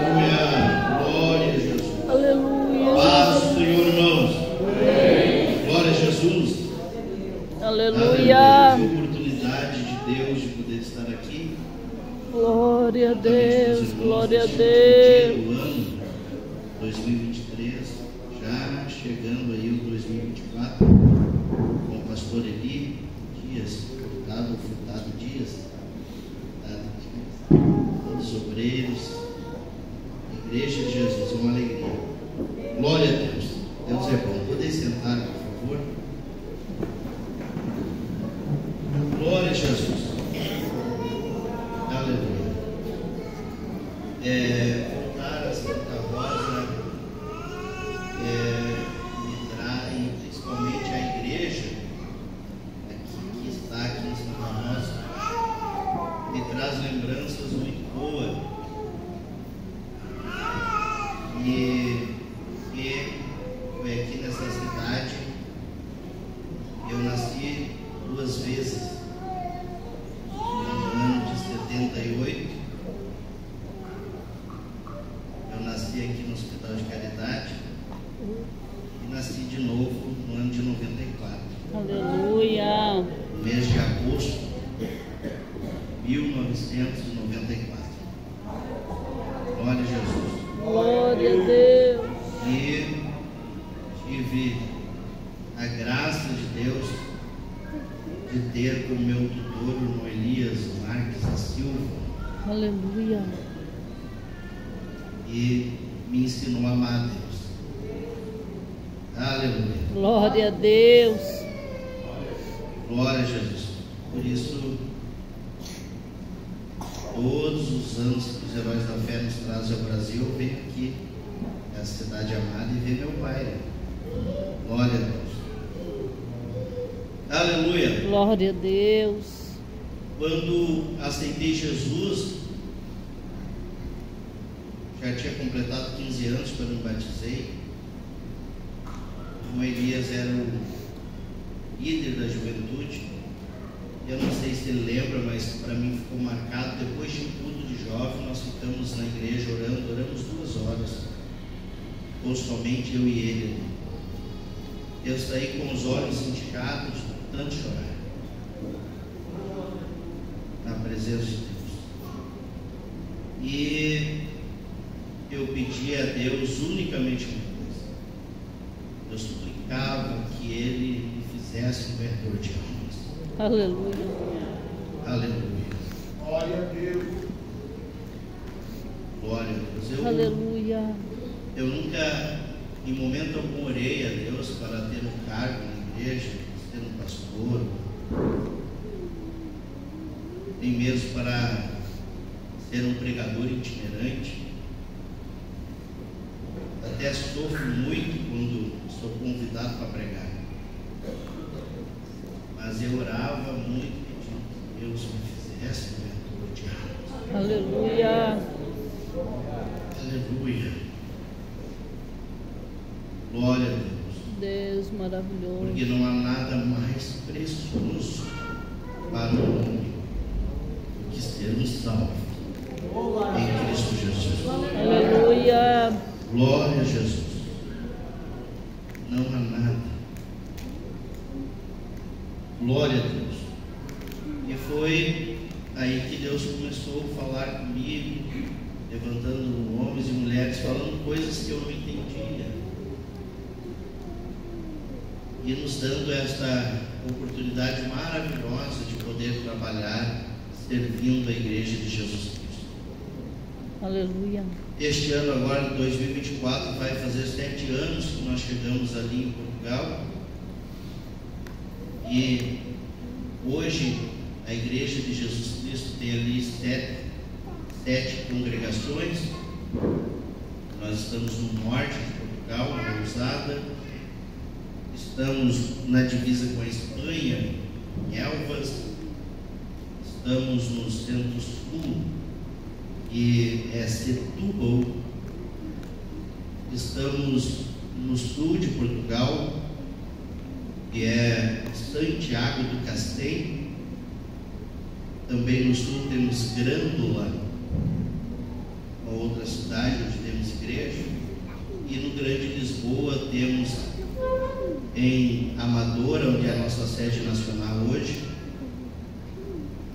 Glória a Jesus. Aleluia. Paz do Senhor, irmãos. Glória a Jesus. Aleluia. Que oportunidade de Deus de poder estar aqui. Glória a Deus. Glória a Deus. Deus. O ano 2023, já chegando aí o 2024, com o pastor Eli Dias, Furtado Dias, todos os obreiros, Igreja de Jesus, uma alegria. Glória a Deus. Deus é bom. Poder sentar, por favor. Glória a Jesus. Aleluia. Voltar a Santa Rosa me traz, principalmente a igreja que está aqui em Santa Rosa, me traz lembranças muito boas. E foi aqui nessa cidade eu nasci 2 vezes. No ano de 78, eu nasci aqui no Hospital de Caridade e nasci de novo no ano de 94. Aleluia. No mês de agosto de 1994. Glória a Jesus. Glória a Deus. E tive a graça de Deus de ter como meu tutor o irmão Elias Marques da Silva. Aleluia. E me ensinou a amar a Deus. Aleluia. Glória a Deus. Glória a Jesus. Por isso, todos os anos que os Heróis da Fé nos trazem ao Brasil, eu venho aqui, a cidade amada, e ver meu Pai. Glória a Deus. Aleluia. Glória a Deus. Quando aceitei Jesus, já tinha completado 15 anos quando me batizei. O Elias era o líder da juventude. Eu não sei se ele lembra, mas para mim ficou marcado. Depois de um culto de jovem, nós ficamos na igreja oramos 2 horas, ou somente eu e ele. Eu saí com os olhos inchados, de tanto chorar, na presença de Deus. E eu pedi a Deus unicamente uma coisa. Eu suplicava que Ele me fizesse um vereador de almas. Aleluia. Aleluia. Glória a Deus. Glória a Deus. Aleluia. Eu nunca, em momento algum, orei a Deus para ter um cargo na igreja, ser um pastor, nem mesmo para ser um pregador itinerante. Até sofro muito quando sou convidado para pregar, mas eu orava muito pedindo que Deus me fizesse um vereador de almas. Aleluia. Aleluia. Glória a Deus. Deus maravilhoso. Porque não há nada mais precioso para o homem do que sermos salvos em Cristo Jesus. Aleluia. Glória a Jesus. Não há nada. Glória a Deus. E foi aí que Deus começou a falar comigo, levantando homens e mulheres, falando coisas que eu não entendia, e nos dando esta oportunidade maravilhosa de poder trabalhar servindo a Igreja de Jesus Cristo. Aleluia. Este ano agora, 2024, vai fazer 7 anos que nós chegamos ali em Portugal, e hoje a Igreja de Jesus Cristo tem ali 7 congregações. Nós estamos no norte de Portugal, na Lousada. Estamos na divisa com a Espanha, em Elvas. Estamos no centro-sul, que é Setúbal. Estamos no sul de Portugal, que é Santiago do Castell. Também no sul temos Grândola, outra cidade onde temos igreja, e no Grande Lisboa temos em Amadora, onde é a nossa sede nacional hoje,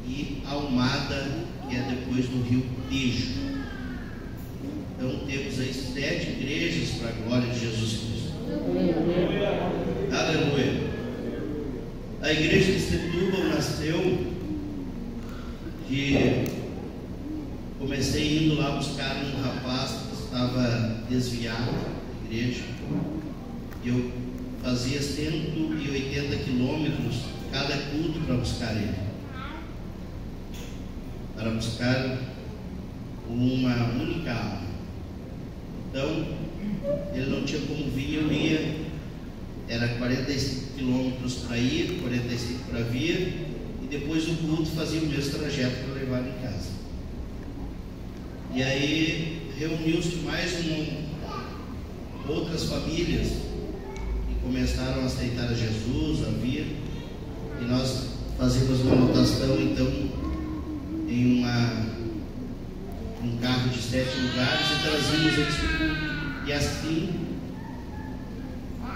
e Almada, que é depois do Rio Tejo. Então temos aí 7 igrejas para a glória de Jesus Cristo. Aleluia. A igreja de Setúbal nasceu comecei indo lá buscar um rapaz que estava desviado da igreja. Eu fazia 180 quilômetros cada culto para buscar ele, para buscar uma única alma. Então ele não tinha como vir, eu ia, era 45 quilômetros para ir, 45 para vir, e depois do culto fazia o mesmo trajeto para levar em casa. E aí reuniu-se mais outras famílias que começaram a aceitar a Jesus, a vir, e nós fazíamos uma anotação então em um carro de 7 lugares e trazíamos eles para o culto. E assim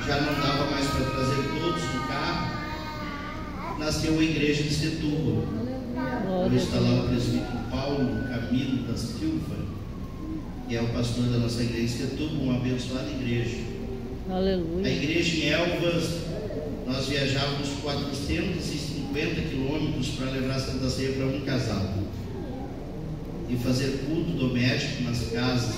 já não dava mais para trazer todos no carro, nasceu a igreja de Setúbal. Hoje está lá o presbítero Paulo Camilo da Silva, que é o pastor da nossa igreja de Setúbal, uma abençoada igreja. Aleluia. A igreja em Elvas, nós viajávamos 450 quilômetros para levar a Santa Ceia para um casal e fazer culto doméstico nas casas,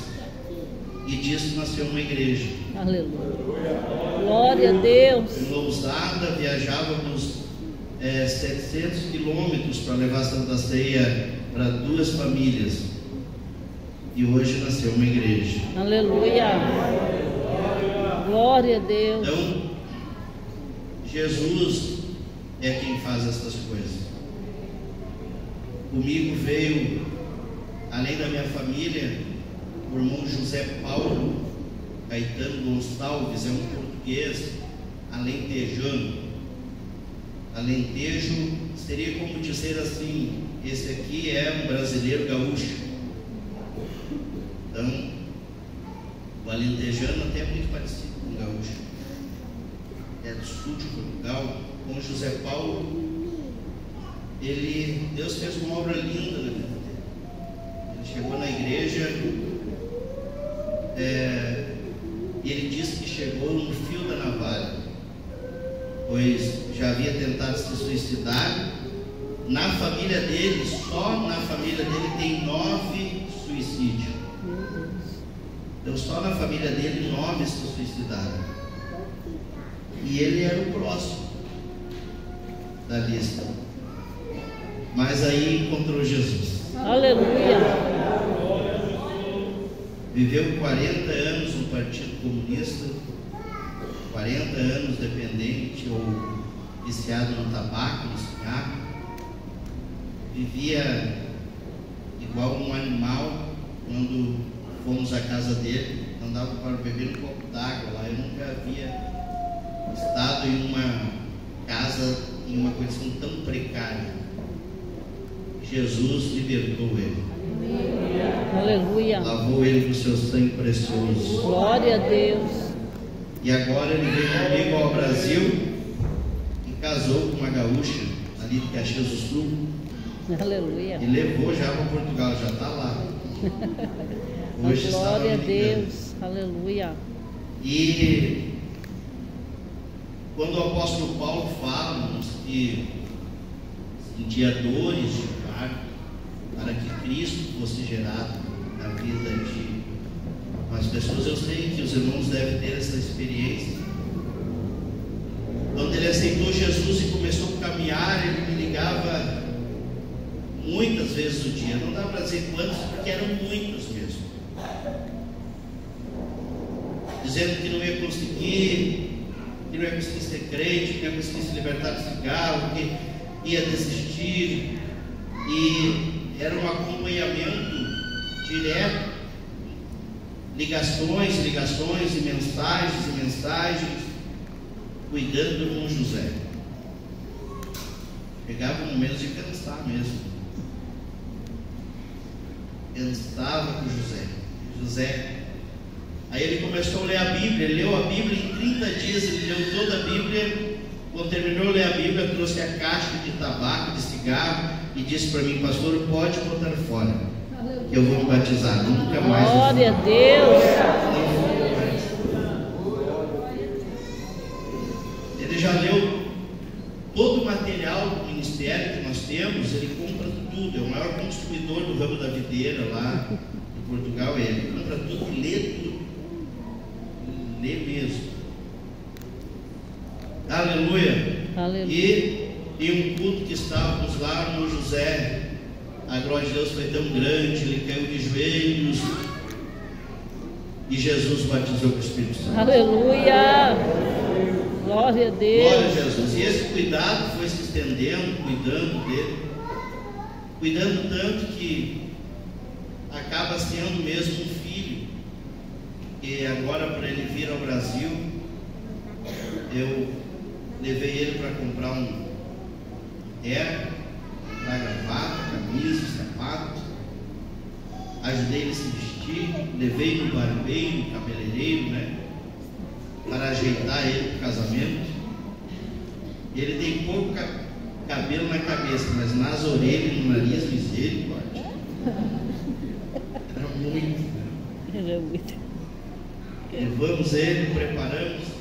e disso nasceu uma igreja. Aleluia. Glória a Deus. Em Lousada viajávamos 700 quilômetros para levar a Santa Ceia para 2 famílias, e hoje nasceu uma igreja. Aleluia. Glória a Deus. Então Jesus é quem faz essas coisas. Comigo veio, além da minha família, o irmão José Paulo Caetano Gonçalves, é um português alentejano. Alentejo seria como dizer assim: esse aqui é um brasileiro gaúcho. Então o alentejano até é muito parecido com o gaúcho, é do sul de Portugal. Com José Paulo, Deus fez uma obra linda na vida dele. Ele chegou na igreja, e ele disse que chegou no fio da navalha, pois já havia tentado se suicidar. Na família dele, só na família dele tem 9 suicídios. Então só na família dele 9 se suicidaram, e ele era o próximo da lista, mas aí encontrou Jesus. Aleluia. Viveu 40 anos no Partido Comunista, 40 anos dependente ou viciado no tabaco, no cigarro. Vivia igual um animal. Quando fomos à casa dele, não dava para beber um copo d'água lá. Eu nunca havia estado em uma casa em uma condição tão precária. Jesus libertou ele. Aleluia. Lavou ele com seu sangue precioso. Glória a Deus. E agora ele veio comigo ao Brasil e casou com uma gaúcha ali de Caxias do Sul. Aleluia. E levou já para Portugal, já está lá. Hoje está Glória a dominicana. Deus. Aleluia. E quando o apóstolo Paulo fala que sentia dores de parto para que Cristo fosse gerado na vida de umas pessoas, eu sei que os irmãos devem ter essa experiência. Quando ele aceitou Jesus e começou a caminhar, ele me ligava muitas vezes no dia, não dá para dizer quantos, porque eram muitos mesmo, dizendo que não ia conseguir, ser crente, que não ia conseguir se libertar do cigarro, que ia desistir, e era um acompanhamento direto, ligações e mensagens, cuidando do irmão José. Chegava um momento de cansar mesmo. estava com José. Aí ele começou a ler a Bíblia, ele leu a Bíblia em 30 dias, ele leu toda a Bíblia. Quando terminou de ler a Bíblia, trouxe a caixa de tabaco, de cigarro, e disse para mim: pastor, pode botar fora, que eu vou me batizar, nunca mais. Glória a Deus. Ele já leu todo o material do ministério que nós temos, ele compra tudo, é o maior consumidor do ramo da videira lá em Portugal, ele compra tudo e lê tudo, lê mesmo. Aleluia. Aleluia. E em um culto que estávamos lá no José, a glória de Deus foi tão grande, ele caiu de joelhos e Jesus batizou com o Espírito Santo. Aleluia. Glória a Deus. Glória a Jesus. E esse cuidado foi se estendendo, cuidando dele, cuidando tanto que acaba sendo mesmo um filho. E agora, para ele vir ao Brasil, eu levei ele para comprar um terno, comprar gravata, camisa, sapato, ajudei ele a se vestir, levei no barbeiro, no cabeleireiro, né, para ajeitar ele para o casamento. Ele tem pouco cabelo na cabeça, mas nas orelhas e no nariz, misericórdia. Era muito. Era muito. Levamos ele, preparamos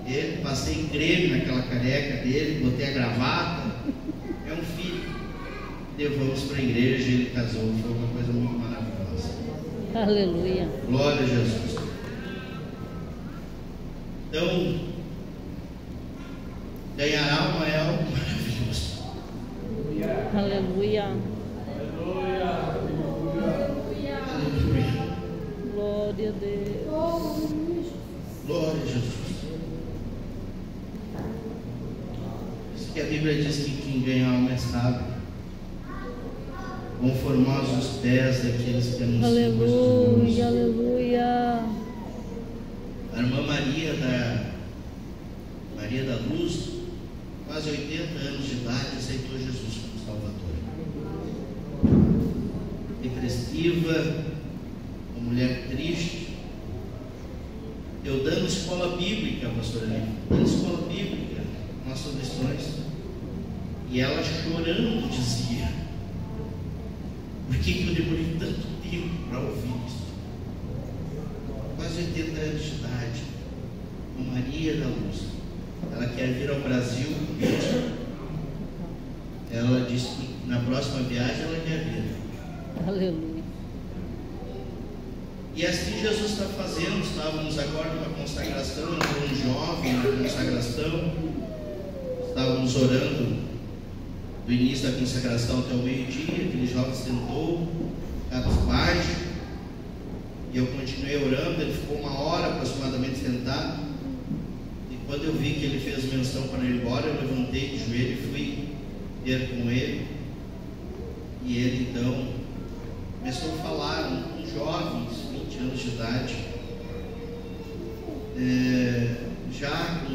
ele, passei creme naquela careca dele, botei a gravata. É um filho. Levamos para a igreja e ele casou. Foi uma coisa muito maravilhosa. Aleluia. Glória a Jesus. Então, ganhar alma é algo maravilhoso. Aleluia. Aleluia. Glória a Deus. Glória a Jesus. Isso que a Bíblia diz que quem ganha alma é sábio. Vão formar os pés daqueles que anunciam. Aleluia, aleluia. A irmã Maria da Luz, quase 80 anos de idade, aceitou Jesus como Salvador. Depressiva, uma mulher triste. Eu dando escola bíblica, pastor Eli, dando escola bíblica, nossas lições, e ela chorando dizia: por que eu demorei tanto tempo para ouvir isso? Quase 80 anos de idade, a Maria da Luz, ela quer vir ao Brasil. Ela disse que na próxima viagem ela quer vir. Aleluia. E assim Jesus está fazendo. Estávamos agora numa consagração, entrou um jovem na consagração, estávamos orando do início da consagração até o meio-dia. Aquele jovem sentou, cabisbaixo, e eu continuei orando. Ele ficou 1 hora aproximadamente sentado, e quando eu vi que ele fez menção para ir embora, eu levantei de joelho e fui ter com ele. E ele então começou a falar, um jovem, 20 anos de idade, já com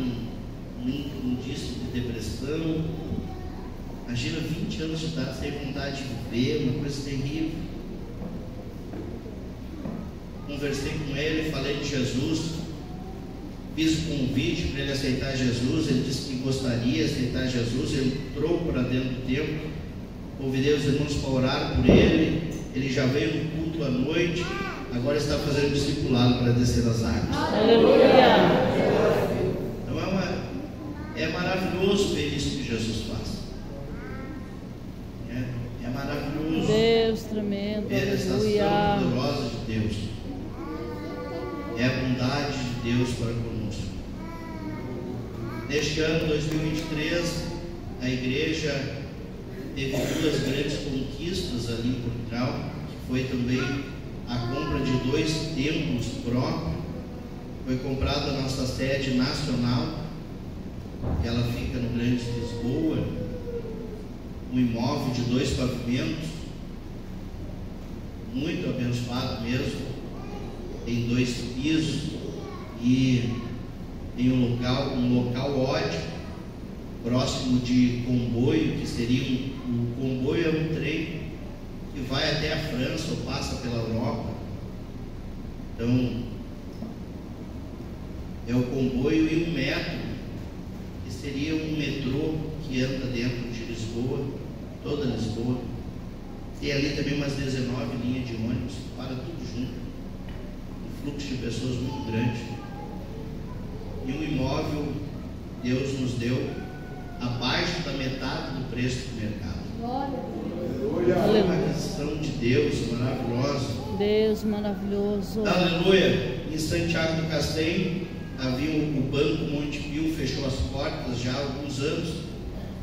um indício de depressão. Imagina, 20 anos de idade, sem vontade de viver, uma coisa terrível. Conversei com ele, falei de Jesus, fiz o convite para ele aceitar Jesus. Ele disse que gostaria de aceitar Jesus. Ele entrou para dentro do templo, convidei os irmãos para orar por ele. Ele já veio no culto à noite, agora está fazendo discipulado para descer as águas. Aleluia. Então é maravilhoso ver isso que Jesus faz. É maravilhoso Deus tremendo. ver essa Aleluia. ação poderosa de Deus. É a bondade de Deus para conosco. Neste ano 2023, a igreja teve 2 grandes conquistas ali em Portugal, que foi também a compra de 2 templos próprios. Foi comprada a nossa sede nacional, que ela fica no Grande Lisboa, um imóvel de 2 pavimentos, muito abençoado mesmo, tem 2 pisos e tem um local ótimo, próximo de Comboio, que seria o Comboio é um trem que vai até a França ou passa pela Europa. Então, é o comboio e o metro, que seria um metrô que anda dentro de Lisboa, toda Lisboa. Tem ali também umas 19 linhas de ônibus, para tudo junto. Um fluxo de pessoas muito grande. E um imóvel Deus nos deu abaixo da metade do preço do mercado. Aleluia. Uma aquisição de Deus maravilhosa. Deus maravilhoso. Aleluia. Em Santiago do Castelo havia o Banco Montepio, fechou as portas já há alguns anos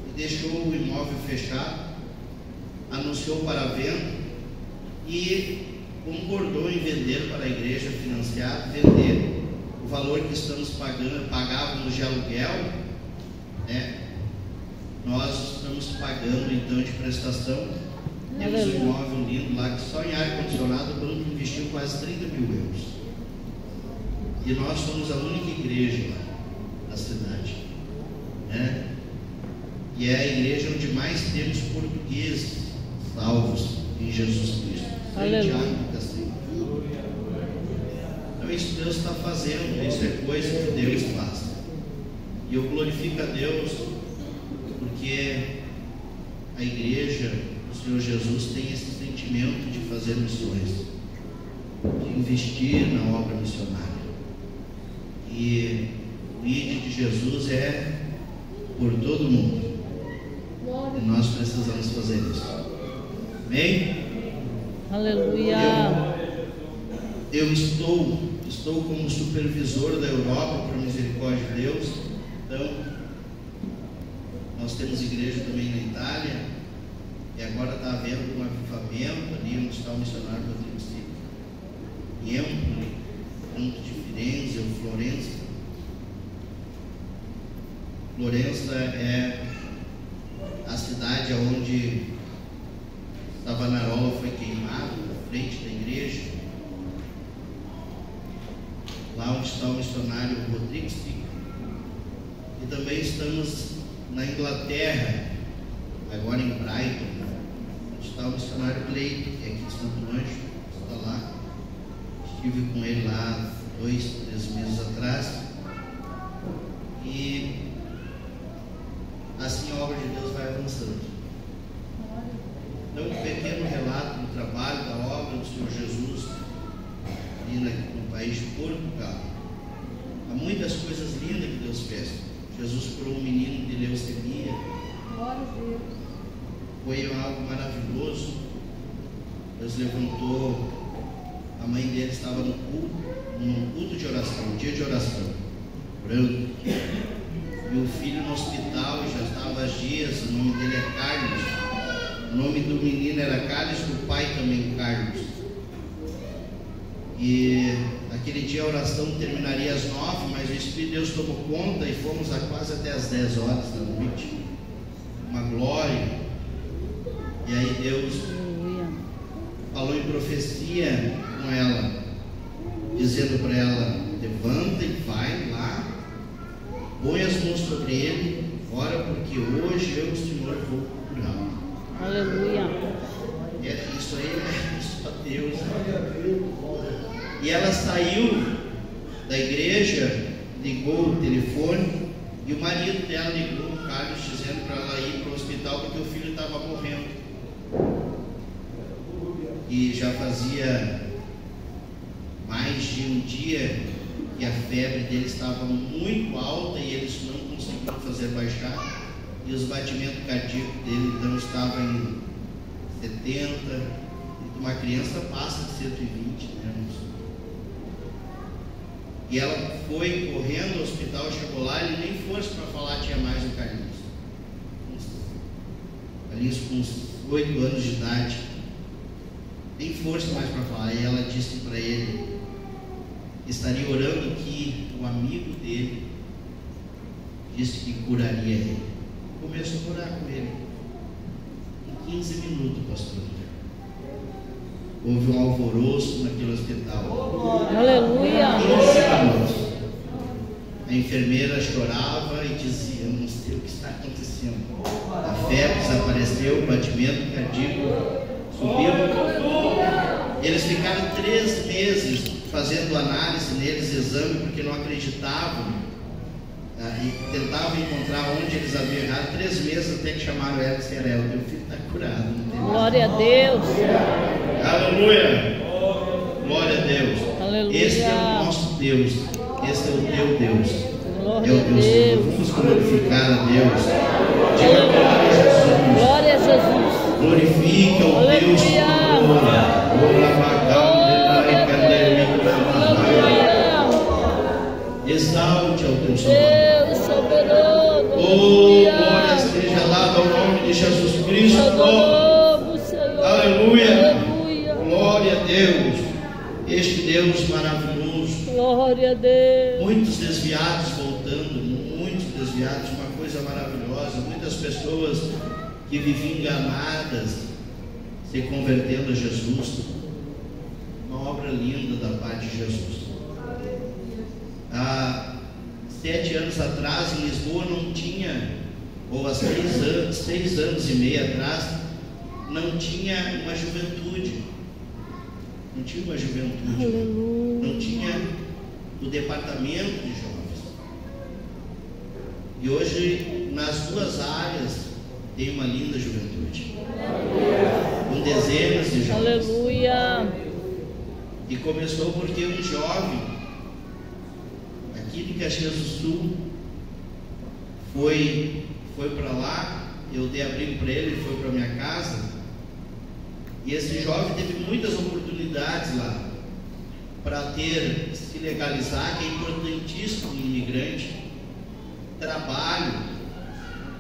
e deixou o imóvel fechado, anunciou para a venda e concordou em vender para a igreja financiar, vender o valor que estamos pagávamos de aluguel, né? Nós estamos pagando então de prestação. Temos um imóvel lindo lá que só em ar-condicionado o banco investiu quase 30 mil euros. E nós somos a única igreja lá na cidade, né? E é a igreja onde mais temos portugueses salvos em Jesus Cristo. Santiago do Castelo. Então isso Deus está fazendo, isso é coisa que Deus faz. E eu glorifico a Deus porque a igreja do Senhor Jesus tem esse sentimento de fazer missões, de investir na obra missionária. E o ID de Jesus é por todo mundo. E nós precisamos fazer isso. Amém? Aleluia. Eu estou como supervisor da Europa, por misericórdia de Deus. Então, nós temos igreja também na Itália. E agora está havendo um avivamento ali onde está o missionário Rodrigo Stick. Em Empoli, junto de Firenze ou Florença. Florença é a cidade onde Savonarola foi queimado, na frente da igreja. Lá onde está o missionário Rodrigo Stick. E também estamos na Inglaterra, agora em Brighton, onde está o missionário Cleiton, que é aqui de Santo Anjo, está lá. Estive com ele lá 2, 3 meses atrás. E assim a obra de Deus vai avançando. Então, um pequeno relato do trabalho, da obra do Senhor Jesus ali no país de Portugal. Há muitas coisas lindas que Deus fez. Jesus curou um menino de leucemia. Foi algo maravilhoso. Deus levantou. A mãe dele estava num culto de oração, um dia de oração, orando. E o filho no hospital já estava há dias. O nome dele é Carlos. O nome do menino era Carlos, do pai também Carlos. E aquele dia a oração terminaria às 9, mas o Espírito de Deus tomou conta e fomos quase até às 10 horas da noite. Uma glória. E aí Deus falou em profecia com ela, dizendo para ela: levanta e vai lá, põe as mãos sobre ele, ora, porque hoje eu, Senhor, vou curá-lo. Aleluia. Isso aí é só Deus. E ela saiu da igreja, ligou o telefone, e o marido dela ligou o Carlos, dizendo para ela ir para o hospital porque o filho estava morrendo. E já fazia mais de um dia que a febre dele estava muito alta e eles não conseguiram fazer baixar. E os batimentos cardíacos dele então estavam em 70. Uma criança passa de 120, né? E ela foi correndo ao hospital, chegou lá, ele nem fosse para falar, tinha mais o Carlinhos. Carlinhos com uns 8 anos de idade, nem força mais para falar. E ela disse para ele, estaria orando que o amigo dele disse que curaria ele. Começou a orar com ele. Em 15 minutos, pastor, houve um alvoroço naquele hospital. Aleluia. 15 minutos. A enfermeira chorava e dizia: eu não sei o que está acontecendo. A febre desapareceu, o batimento cardíaco Subiram. Eles ficaram 3 meses fazendo análise neles, exame, porque não acreditavam, e tentavam encontrar onde eles haviam errado. 3 meses até que chamaram ela e disseram: meu filho está curado. Não tem Glória a Deus. Aleluia. Glória a Deus. Aleluia. Esse é o nosso Deus. Esse é o teu Deus. Glória É o Deus. a Deus. Vamos glorificar a Deus. Diga glória a Jesus. Glória a Jesus. Glorifica o Deus Todo. Exalte ao teu Salvador. Deus soberano. Oh, glória seja dada ao nome de Jesus Cristo. Aleluia. Glória a Deus. Este Deus maravilhoso. Glória a Deus. Muitos desviados voltando, muitos desviados, uma coisa maravilhosa. Muitas pessoas que viviam enganadas se convertendo a Jesus. Uma obra linda da parte de Jesus. Há 7 anos atrás, em Lisboa, não tinha, ou há 6 anos e meio atrás, não tinha uma juventude. Não tinha uma juventude. Aleluia. Não tinha o departamento de jovens. E hoje, nas 2 áreas, tem uma linda juventude. Com dezenas de jovens. Aleluia. E começou porque um jovem aqui de Caxias do Sul foi para lá. Eu dei abrigo para ele foi para minha casa. E esse jovem teve muitas oportunidades lá para se legalizar, que é importantíssimo um imigrante, trabalho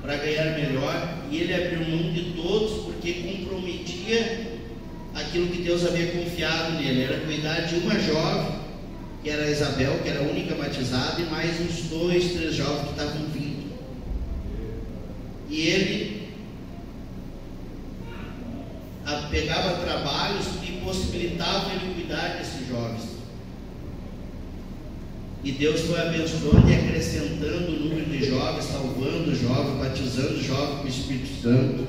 para ganhar melhor. E ele abriu mão de todos porque comprometia aquilo que Deus havia confiado nele. Era cuidar de uma jovem, que era a Isabel, que era a única batizada, e mais uns 2, 3 jovens que estavam vindo. E ele pegava trabalhos que possibilitavam ele cuidar desses jovens. E Deus foi abençoando e acrescentando o número de jovens, salvando jovens, batizando jovens com o Espírito Santo.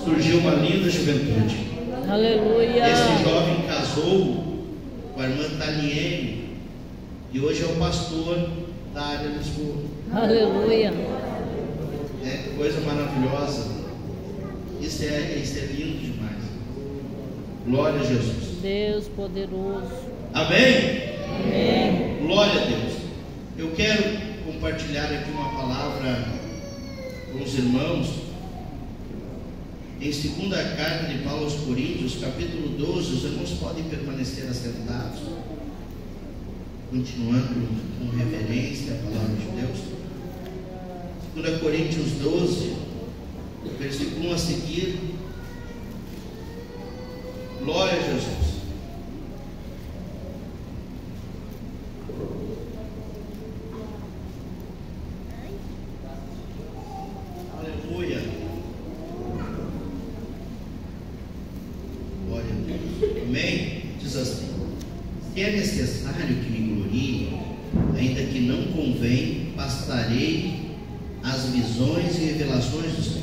Surgiu uma linda juventude. Aleluia. Esse jovem casou com a irmã Taliene e hoje é o pastor da área de Lisboa. Aleluia. É coisa maravilhosa. Isso é lindo demais. Glória a Jesus. Deus poderoso. Amém? Amém. Glória a Deus. Eu quero compartilhar aqui uma palavra com os irmãos em 2ª carta de Paulo aos Coríntios, capítulo 12. Os irmãos podem permanecer assentados, continuando com reverência a palavra de Deus. 2 Coríntios 12, versículo 1 a seguir. Glória a Jesus. Aleluia. Glória a Deus. Amém? Diz assim: se é necessário que me glorie, ainda que não convém, bastarei as visões e revelações do Senhor.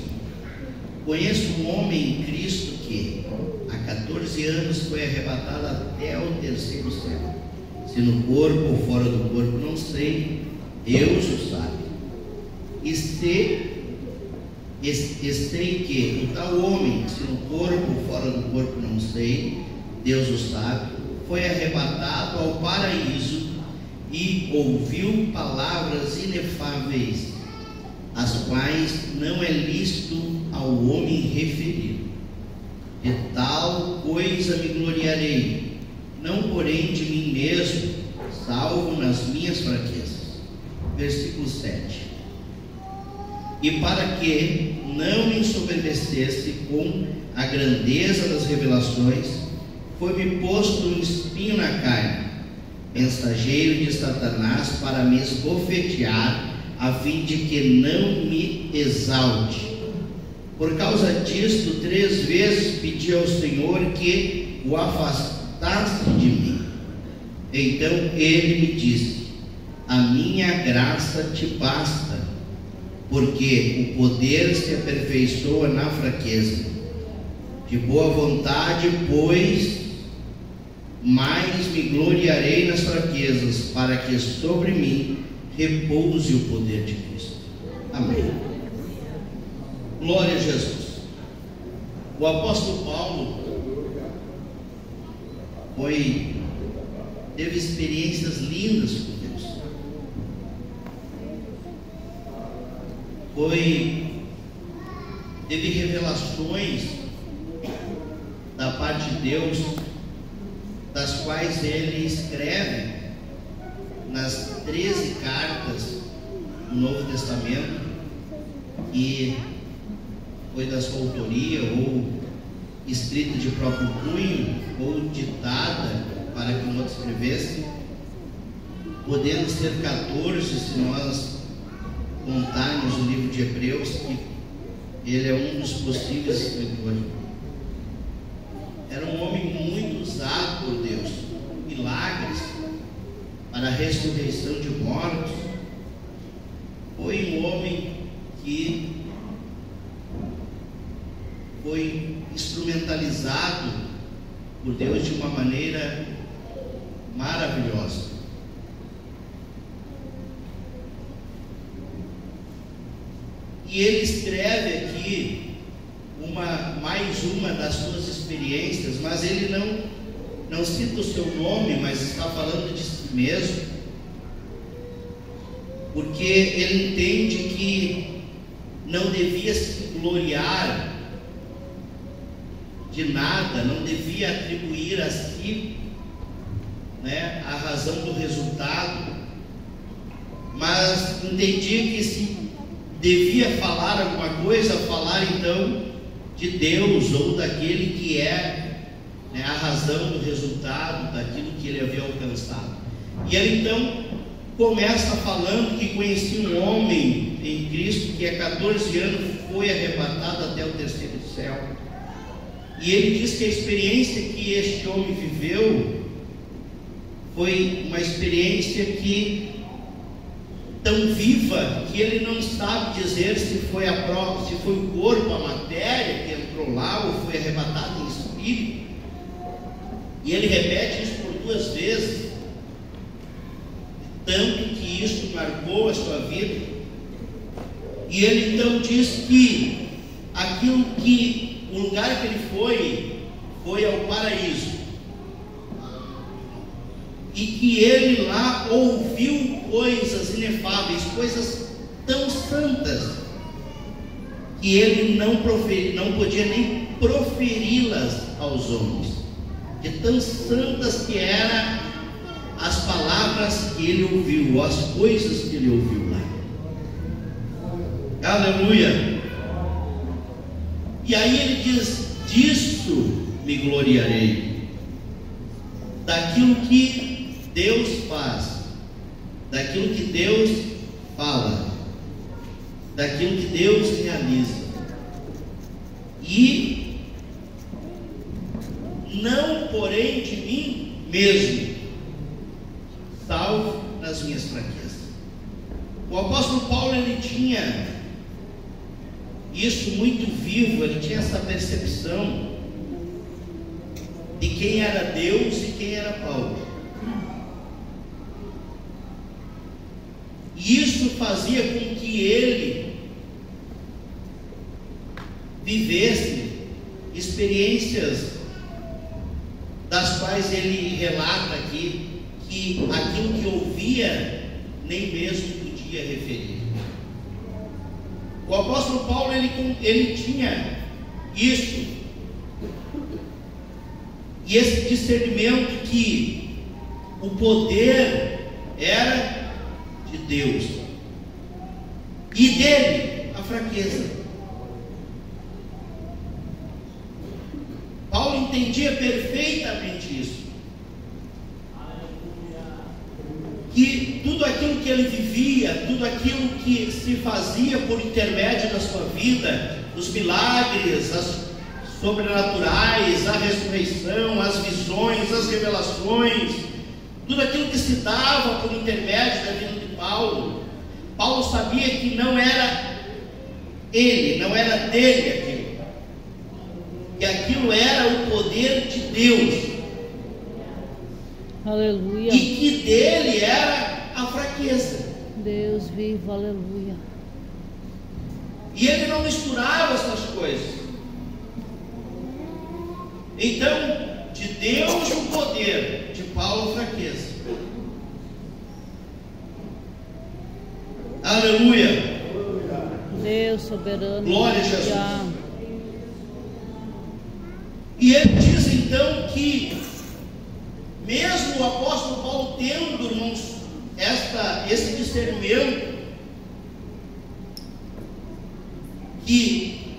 Conheço um homem em Cristo que há 14 anos foi arrebatado até o 3º céu. Se no corpo ou fora do corpo, não sei, Deus o sabe. E sei que o tal homem, se no corpo ou fora do corpo, não sei, Deus o sabe, foi arrebatado ao paraíso e ouviu palavras inefáveis, as quais não é lícito ao homem referir. De tal coisa me gloriarei, não porém de mim mesmo, salvo nas minhas fraquezas. Versículo 7. E para que não me ensoberbecesse com a grandeza das revelações, foi-me posto um espinho na carne, mensageiro de Satanás, para me esbofetear, a fim de que não me exalte. Por causa disto, 3 vezes pedi ao Senhor que o afastasse de mim. Então ele me disse: a minha graça te basta, porque o poder se aperfeiçoa na fraqueza. de boa vontade, pois mais me gloriarei nas fraquezas, para que sobre mim repouse o poder de Cristo. Amém. Glória a Jesus. O apóstolo Paulo teve experiências lindas com Deus. Teve revelações da parte de Deus, das quais ele escreve nas 13 cartas do Novo Testamento, que foi da sua autoria, ou escrita de próprio punho, ou ditada para que o outro escrevesse, podendo ser 14 se nós contarmos o livro de Hebreus, que ele é um dos possíveis escritores. Era um homem muito usado por Deus, milagres para a ressurreição de mortos. Foi um homem que foi instrumentalizado por Deus de uma maneira maravilhosa. E ele escreve aqui mais uma das suas experiências, mas ele não cita o seu nome, mas está falando de si mesmo, porque ele entende que não devia se gloriar de nada, não devia atribuir a si, a razão do resultado, mas entendia que se devia falar alguma coisa, falar então de Deus, ou daquele que é a razão do resultado, daquilo que ele havia alcançado. E ele então começa falando que conhecia um homem em Cristo que há 14 anos foi arrebatado até o terceiro céu. E ele diz que a experiência que este homem viveu foi uma experiência tão viva que ele não sabe dizer se foi o corpo, a matéria que entrou lá, ou foi arrebatado em espírito. E ele repete isso por 2 vezes, tanto que isso marcou a sua vida. E ele então diz que o lugar que ele foi ao paraíso, e que ele lá ouviu coisas inefáveis, coisas tão santas, que ele não podia nem proferi-las aos homens, de tão santas que eram as palavras que ele ouviu, as coisas que ele ouviu lá. Aleluia! E aí ele diz: disso me gloriarei, daquilo que Deus faz, daquilo que Deus fala, daquilo que Deus realiza, e não porém de mim mesmo, salvo nas minhas fraquezas. O apóstolo Paulo, ele tinha isso muito vivo, ele tinha essa percepção de quem era Deus e quem era Paulo. E isso fazia com que ele vivesse experiências das quais ele relata aqui, que aquilo que ouvia nem mesmo podia referir. O apóstolo Paulo, ele tinha isso, e esse discernimento que o poder era de Deus, e dele a fraqueza. Paulo entendia perfeitamente isso, que tudo aquilo que ele vivia, tudo aquilo que se fazia por intermédio da sua vida, os milagres, as sobrenaturais, a ressurreição, as visões, as revelações, tudo aquilo que se dava por intermédio da vida de Paulo, Paulo sabia que não era ele, não era dele aquilo, que aquilo era o poder de Deus. Aleluia. E que dele era a fraqueza. Deus vivo, aleluia. E ele não misturava essas coisas. Então, de Deus o poder, de Paulo a fraqueza. Aleluia. Deus soberano. Glória a Jesus. E ele diz então que, mesmo o apóstolo Paulo tendo, irmãos, esse discernimento, que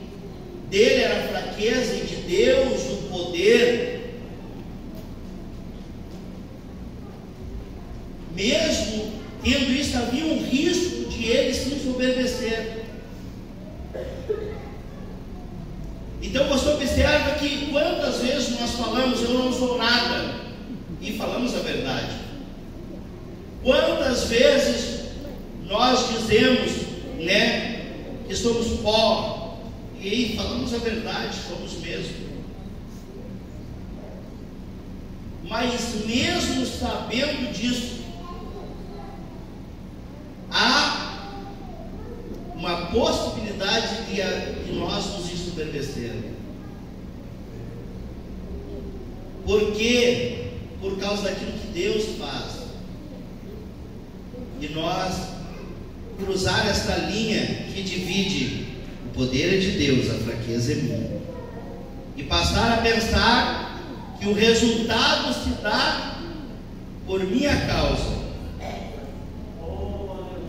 dele era a fraqueza e de Deus o poder, mesmo tendo isso, havia um risco de ele se ensoberbecer. Então você observa que quantas vezes nós falamos, eu não sou nada, e falamos a verdade. Quantas vezes nós dizemos, né, que somos pó, e falamos a verdade, somos mesmo. Mas mesmo sabendo disso, há uma possibilidade de nós nos ensoberbecermos. Por quê? Por causa daquilo que Deus faz. E nós cruzar esta linha que divide o poder é de Deus, a fraqueza é minha, e passar a pensar que o resultado se dá por minha causa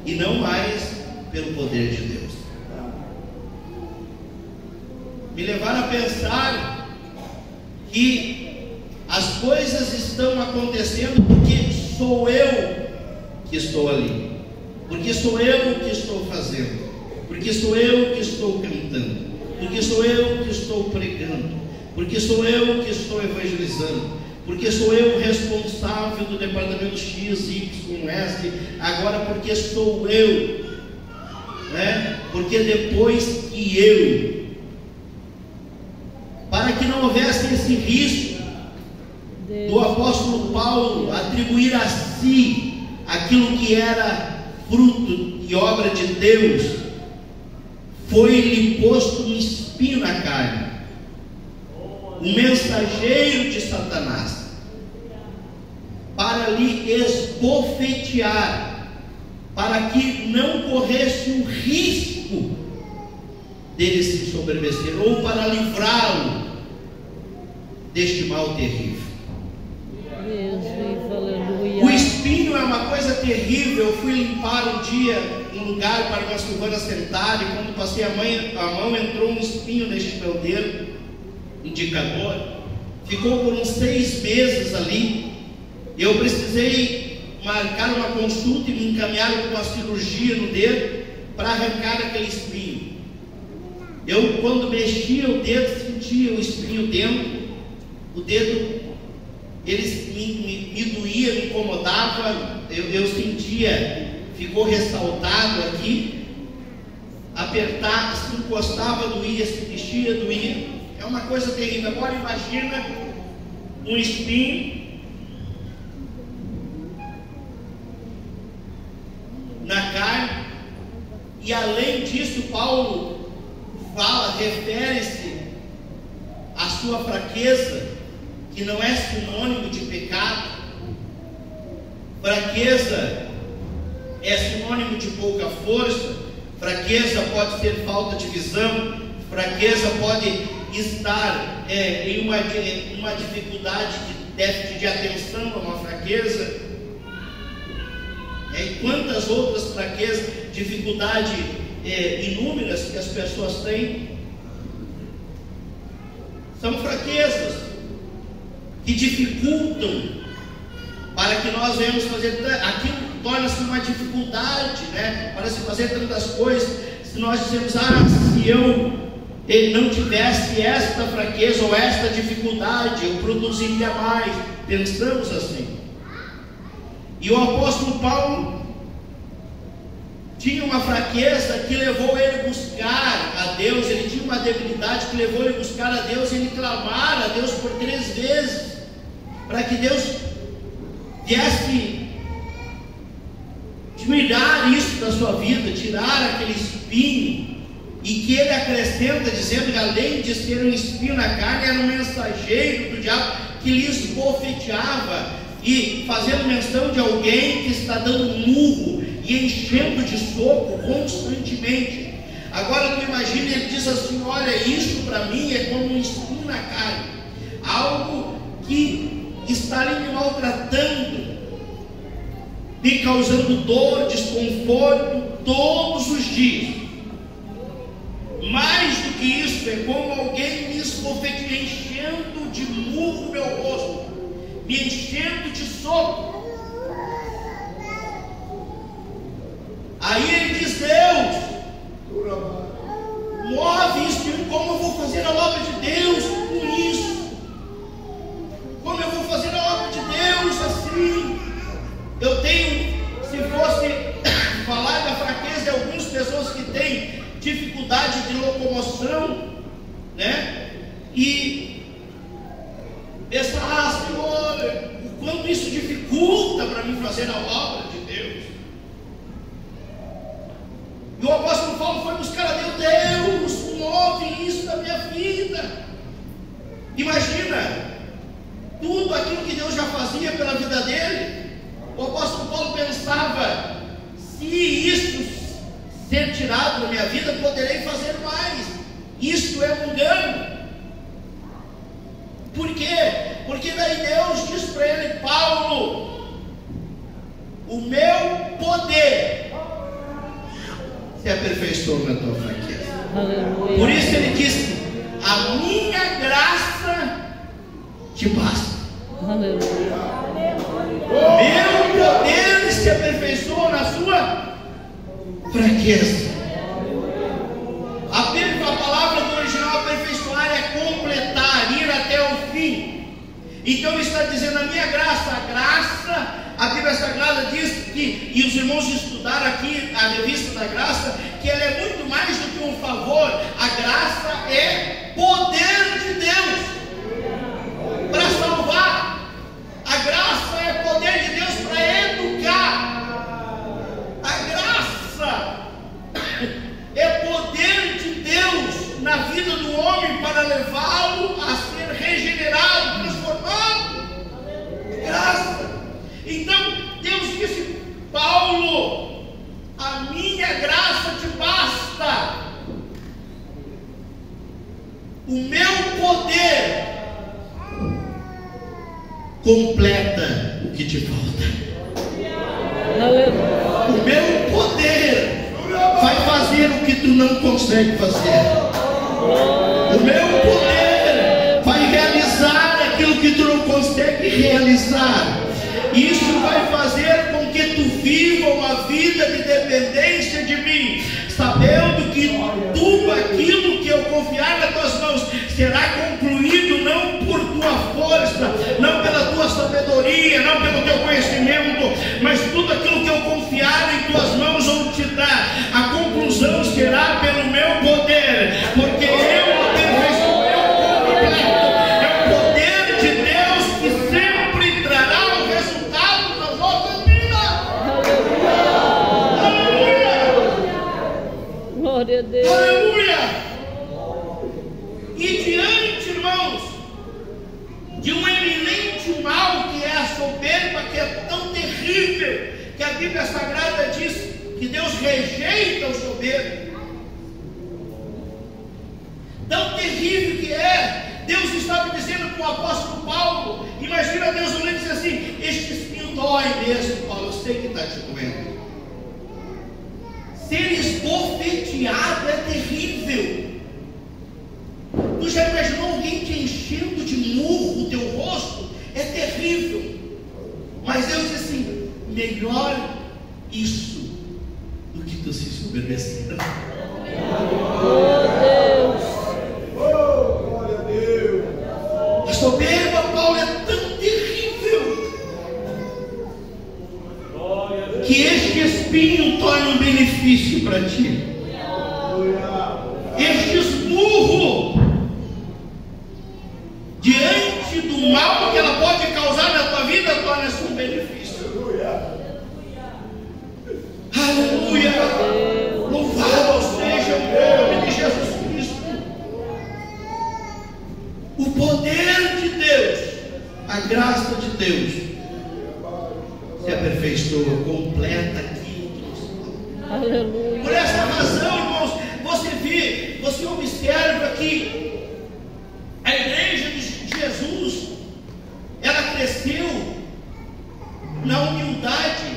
e não mais pelo poder de Deus. Me levar a pensar que as coisas estão acontecendo porque sou eu que estou ali, porque sou eu que estou fazendo, porque sou eu que estou cantando, porque sou eu que estou pregando, porque sou eu que estou evangelizando, porque sou eu responsável do departamento X, Y, S, agora porque sou eu, né? Porque depois que eu, para que não houvesse esse risco do apóstolo Paulo atribuir a si aquilo que era fruto e obra de Deus, foi-lhe posto um espinho na carne, um mensageiro de Satanás, para lhe esbofetear, para que não corresse o risco dele se ensoberbecer, ou para livrá-lo deste mal terrível. Deus vivo, aleluia. O espinho é uma coisa terrível. Eu fui limpar um dia um lugar para uma silvana sentar, e quando passei a mão entrou um espinho neste meu dedo indicador. Ficou por uns 6 meses ali. Eu precisei marcar uma consulta e me encaminharam para uma cirurgia no dedo para arrancar aquele espinho. Eu, quando mexia o dedo, sentia o espinho dentro. O dedo, ele me doía, me incomodava, eu sentia, ficou ressaltado aqui, apertar, se encostava, doía, se mexia, doía. É uma coisa terrível. Agora imagina um espinho na carne. E além disso, Paulo refere-se à sua fraqueza, que não é sinônimo de pecado. Fraqueza é sinônimo de pouca força. Fraqueza pode ser falta de visão. Fraqueza pode estar em uma dificuldade de déficit de atenção, é uma fraqueza. E quantas outras fraquezas, dificuldades inúmeras que as pessoas têm, são fraquezas que dificultam para que nós venhamos fazer aquilo. Torna-se uma dificuldade, né, para se fazer tantas coisas. Se nós dizemos, se eu não tivesse esta fraqueza ou esta dificuldade, eu produziria mais. Pensamos assim. E o apóstolo Paulo tinha uma fraqueza que levou ele a buscar a Deus, ele tinha uma debilidade que levou ele a buscar a Deus, ele clamar a Deus por 3 vezes, para que Deus viesse tirar isso da sua vida, tirar aquele espinho, e que ele acrescenta dizendo que além de ser um espinho na carne, era um mensageiro do diabo que lhe esbofeteava, e fazendo menção de alguém que está dando murro e enchendo de soco constantemente. Agora tu imagina, ele diz assim: olha, isso para mim é como um espinho na carne, algo que está ali me maltratando, me causando dor, desconforto todos os dias. Mais do que isso, é como alguém me esbofeteando, enchendo de murro meu rosto, me enchendo de soco. Aí ele diz: Deus, move isso em mim. Como eu vou fazer a obra de Deus com isso? Como eu vou fazer a obra de Deus assim? Eu tenho, se fosse falar da fraqueza de algumas pessoas que têm dificuldade de locomoção, né? E pensar: Senhor, o quanto isso dificulta para mim fazer a obra de Deus. E o apóstolo Paulo foi buscar a Deus: Deus, move isso na minha vida. Imagina tudo aquilo que Deus já fazia pela vida dele. O apóstolo Paulo pensava: se isso ser tirado da minha vida, poderei fazer mais. Isto é um engano. Por quê? Porque daí Deus diz para ele: Paulo, o meu poder se aperfeiçoou na tua fraqueza. Aleluia. Por isso ele diz: a minha graça te basta. Aleluia. Meu poder se aperfeiçoa na sua fraqueza. A palavra do original aperfeiçoar é completar, ir até o fim. Então ele está dizendo: a minha graça, a graça, a Bíblia Sagrada diz que, e os irmãos estudaram aqui a revista da graça, que ela é muito mais do que um favor. A graça é poder de Deus para salvar. A graça é poder de Deus para educar. A graça é poder de Deus na vida do homem para levá-lo a ser regenerado, transformado. Graça. Então Deus disse: Paulo, a minha graça te basta. O meu poder completa o que te falta. O meu poder vai fazer o que tu não consegue fazer. O meu poder vai realizar aquilo que tu não consegue realizar. Isso vai fazer com que tu viva uma vida de dependência de mim, sabendo que tudo aquilo que eu confiar nas tuas mãos será concluído não por tua força, não pela tua sabedoria, não pelo teu conhecimento, mas tudo aquilo que eu confiar em tuas mãos vou te dar. A conclusão será pelo meu poder, porque eu aperfeiçoei o completo. É o poder de Deus que sempre trará o resultado nas nossas vidas. Aleluia! Glória a Deus. Aleluia! E diante, irmãos, de um eminente mal que é a soberba, que é tão terrível, que a Bíblia Sagrada diz que Deus rejeita o soberbo. Tão terrível que é, Deus estava dizendo para o apóstolo Paulo: imagina Deus olhando e dizer assim: este espinho dói mesmo, Paulo, eu sei que está te doendo. Ser esbofeteado é terrível. Tu já imaginou alguém te enchendo de murro o teu rosto? É terrível. Mas Deus diz assim: melhor isso do que tu se ensoberbecer. Oh Deus. Oh, glória a Deus. A soberba, Paulo, é tão terrível que este espinho torna um benefício para ti. Este esmurro diante do mal que ela pode causar na tua vida torna-se um benefício. Aleluia! Louvado seja o nome de Jesus Cristo. O poder de Deus, a graça de Deus se aperfeiçoa, completa aquilo que nos falta. Aleluia. Por essa razão, irmãos, você observa que a igreja de Jesus, ela cresceu na humildade,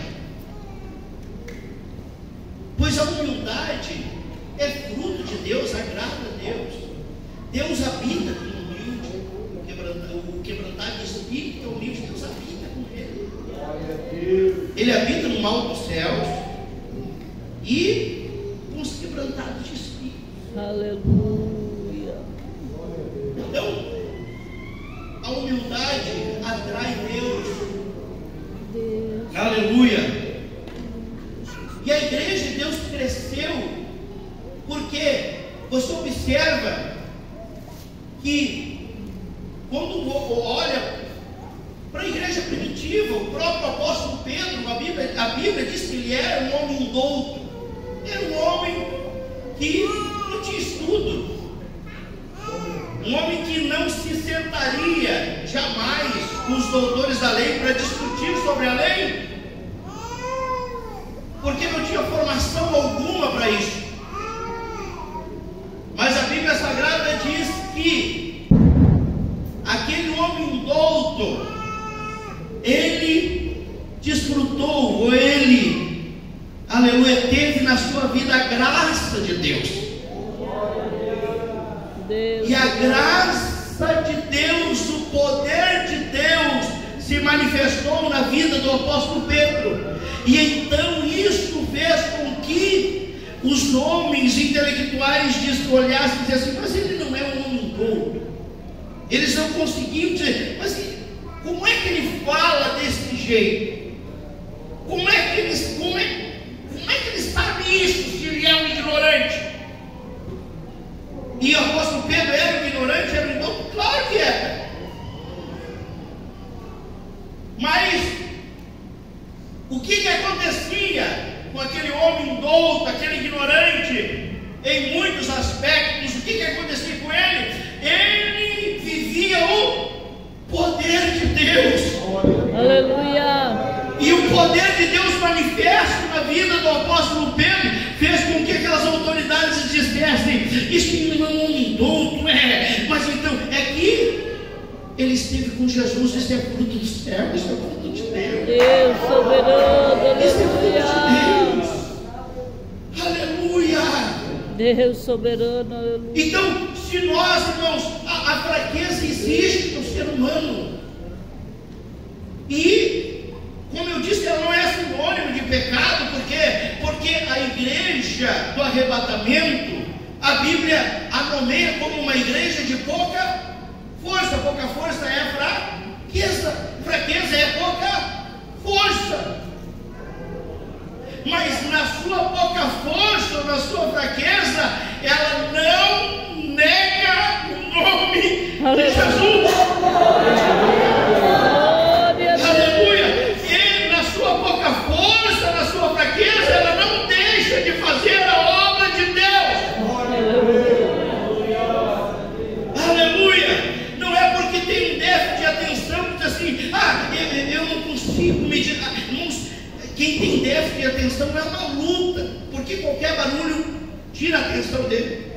pois a humildade é fruto de Deus, agrada a Deus. Deus habita com o humilde, o quebrantado de espírito, o humilde, Deus habita com ele. Ele habita no alto dos céus e com os quebrantados de espírito. Aleluia. Então, a humildade atrai Deus. Aleluia. E a igreja de Deus cresceu porque você observa que quando olha para a igreja primitiva, o próprio apóstolo Pedro, a Bíblia diz que ele era um homem indouto, era um homem que não tinha estudo, um homem que não se sentaria jamais com os doutores da lei para discutir sobre a lei, porque não tinha formação alguma para isso. Mas a Bíblia Sagrada diz que aquele homem indouto, ele desfrutou, ou ele, aleluia, teve na sua vida a graça de Deus. E a graça de Deus, o poder de Deus se manifestou na vida do apóstolo Pedro. E então isso fez com que os homens intelectuais olhassem e dissessem: mas ele não é um homem indouto. Eles não conseguiam dizer: mas como é que ele fala desse jeito? Como é que ele sabe isso se ele é um ignorante? E o apóstolo Pedro era um ignorante, era um indouto? Claro que era. Mas o que acontecia com aquele homem indouto, aquele ignorante, em muitos aspectos? O que acontecia com ele? Ele vivia o poder de Deus. Aleluia. E o poder de Deus manifesto na vida do apóstolo Pedro fez com que aquelas autoridades dissessem: isso não é um homem indouto, mas então é que ele esteve com Jesus. Isso é fruto do céu, isso é fruto de Deus. Deus soberano, Isso é aleluia. fruto de Deus. Aleluia. Deus soberano, aleluia. Então, se nós, irmãos, a fraqueza existe no ser humano, e como eu disse, ela não é sinônimo de pecado, porque a igreja do arrebatamento, a Bíblia a nomeia como uma igreja de pouca força. Pouca força é fraqueza, fraqueza é pouca força. Mas na sua pouca força, na sua fraqueza, ela não nega o nome de Jesus. Aleluia. E na sua pouca força, na sua fraqueza, ela não deixa de fazer a obra de Deus. Aleluia. Não é porque tem um déficit de atenção que diz assim: eu não consigo meditar. Quem tem déficit de atenção é uma luta, porque qualquer barulho tira a atenção dele.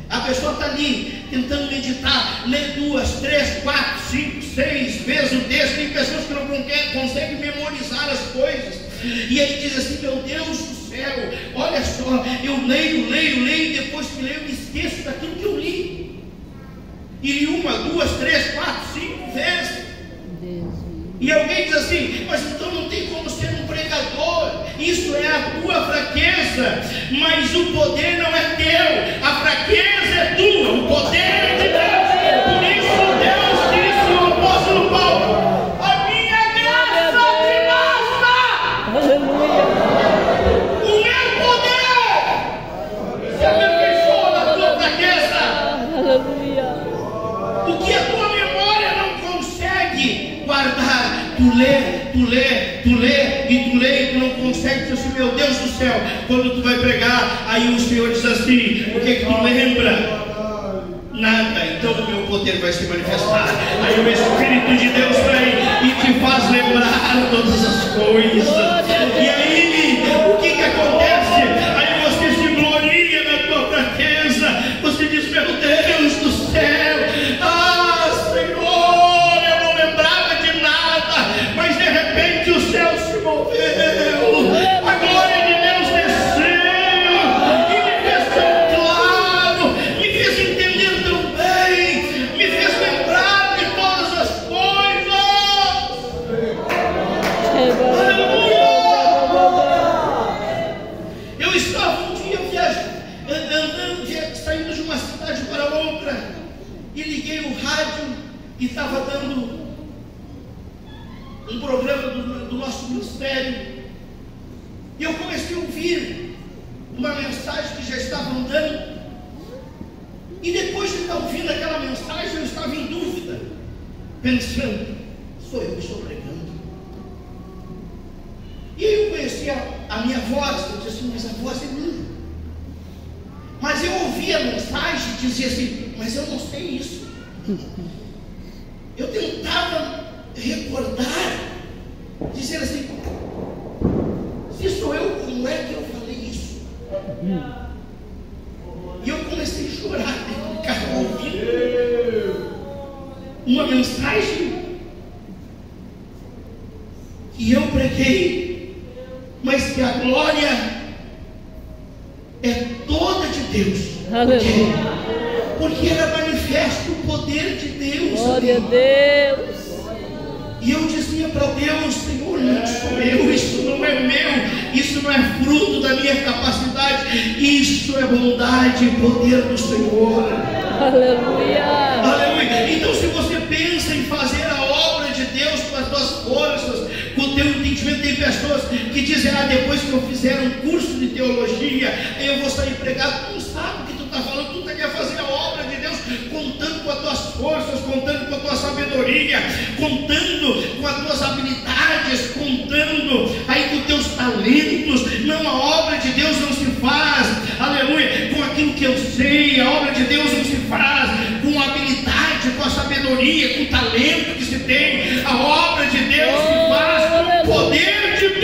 A pessoa está ali tentando meditar, lê 2, 3, 4, 5, 6 vezes o texto. Tem pessoas que não conseguem memorizar as coisas, e aí diz assim: meu Deus do céu, olha só, eu leio, e depois que leio eu me esqueço daquilo que eu li. E li 1, 2, 3, 4, 5 vezes. E alguém diz assim: mas então não tem como ser um pregador, isso é a tua fraqueza. Mas o poder não é teu, a fraqueza é tua, o poder é de Deus. Por isso Deus disse ao apóstolo Paulo: a minha graça te basta. Aleluia. tu lê e tu não consegue dizer assim, meu Deus do céu, quando tu vai pregar, aí o Senhor diz assim, o que tu lembra? Nada, então o meu poder vai se manifestar. Aí o Espírito de Deus vem e te faz lembrar todas as coisas. E aí, o que acontece? Aí você se gloria na tua fraqueza. Você diz, meu Deus do céu, Senhor, eu não lembrava de nada, mas de repente o céu se moveu, a glória de Deus desceu e me fez tão claro, me fez entender tão bem, me fez lembrar de todas as coisas. Aleluia! Eu estava um dia andando, saindo de uma cidade para outra, e liguei o rádio e estava dando um programa do nosso ministério, e eu comecei a ouvir uma mensagem que já estava andando, e depois de estar ouvindo aquela mensagem eu estava em dúvida, pensando, sou eu que estou pregando? E aí eu conheci a minha voz, eu disse assim, mas a voz é minha. Mas eu ouvi a mensagem e dizia assim, mas eu não sei isso. Eu tentava recordar, dizer assim, se sou eu, como é que eu falei isso? E eu comecei a chorar, ficava ouvindo uma mensagem que eu preguei, mas que a glória é toda de Deus. Aleluia. Porque era manifesto o poder de Deus. Glória a Deus. E eu dizia para Deus, Senhor, não sou eu, isso não é meu, isso não é fruto da minha capacidade, isso é bondade e poder do Senhor. Aleluia. Aleluia. Então, se você pensa em fazer a obra de Deus com as tuas forças, com o teu entendimento, tem pessoas que dizem, depois que eu fizer um curso de teologia, aí eu vou sair pregado. Tu não sabe o que tu está falando, tu quer fazer a obra de Deus contando com as tuas forças, contando com a tua sabedoria, contando com as tuas habilidades, contando aí com os teus talentos. Não, a obra de Deus não se faz, aleluia, com aquilo que eu sei. A obra de Deus não se faz com a habilidade, com a sabedoria, com o talento que se tem. A obra de Deus se faz com o poder de Deus.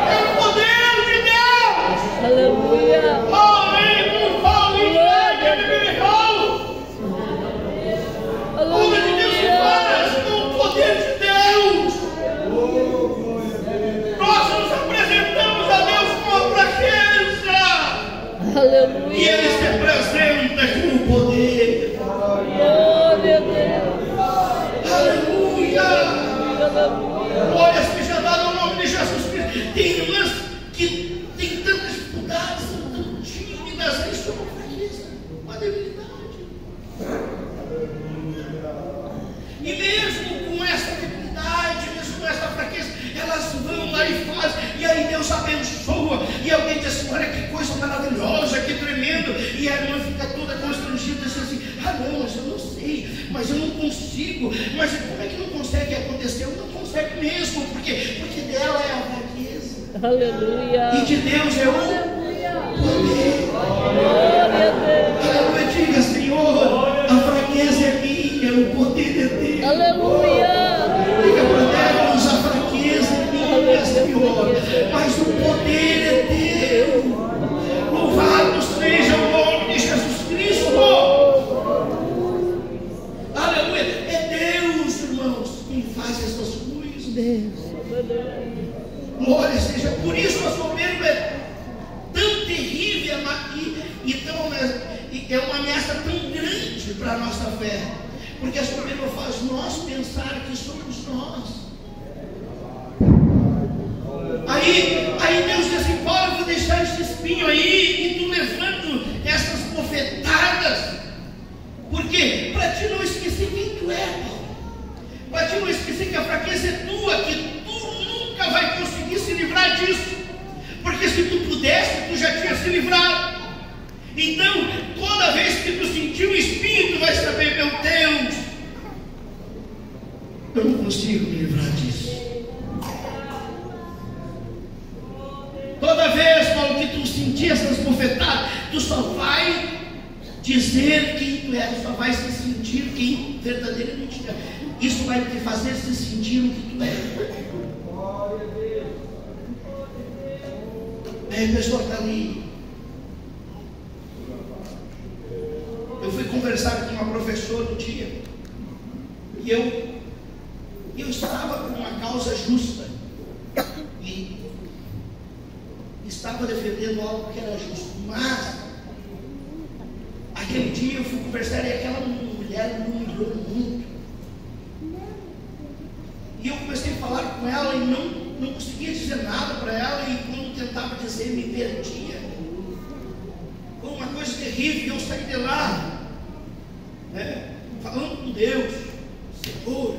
É o poder de Deus. Aleluia. A obra de Deus se faz com o poder de Deus. Nós nos apresentamos a Deus com a fraqueza. Aleluia. E Ele se apresenta com o poder. Glória a Deus. Aleluia. Aleluia. Glória seja dada ao nome de Jesus Cristo. Tem irmãs que têm tantas dificuldades, são tão tímidas, isso é uma fraqueza, uma debilidade. E mesmo com essa debilidade, mesmo com essa fraqueza, elas vão lá e fazem, e aí Deus abençoa, e alguém diz assim, olha que coisa maravilhosa, que tremendo, e a irmã fica toda constrangida, diz assim, não, mas eu não sei, mas eu não consigo, mas como é que não consegue acontecer? Eu não consegue mesmo, porque dela é a fraqueza, Aleluia. e de Deus é o poder. Glória a Deus. Aleluia, diga, Senhor, a fraqueza é minha, o poder é Deus. Aleluia. Diga para Deus, a fraqueza é minha, Senhor, mas o poder é Deus. Louvado seja o nome de Jesus Cristo. Aleluia. É Deus, irmãos, quem faz essas coisas. Deus. Glória seja. Por isso a soberba é tão terrível e é uma ameaça tão grande para a nossa fé. Porque a soberba faz nós pensar que somos nós. Aí Deus diz assim, Paulo, eu vou deixar esse espinho aí e tu levando essas bofetadas. Por quê? Para ti não esquecer quem tu é, Paulo. Para ti não esquecer que a fraqueza é tua, que tu nunca vai conseguir se livrar disso. Porque se tu pudesse, tu já tinha se livrado. Então, toda vez que tu sentir um espinho, tu vai saber, meu Deus, eu não consigo me livrar disso. Toda vez, Paulo, que tu sentir essas bofetadas, tu só vai dizer quem tu é, tu só vai se sentir quem verdadeiramente é. Isso vai te fazer se sentir o que tu é. Aí a pessoa está ali. Eu fui conversar com uma professora um dia, e eu estava com uma causa justa, e estava defendendo algo que era justo, mas aquele dia eu fui conversar e aquela mulher me humilhou muito, e eu comecei a falar com ela e não conseguia dizer nada para ela, e quando tentava dizer me perdia. Foi uma coisa terrível. Eu saí de lá, né, falando com Deus: Senhor,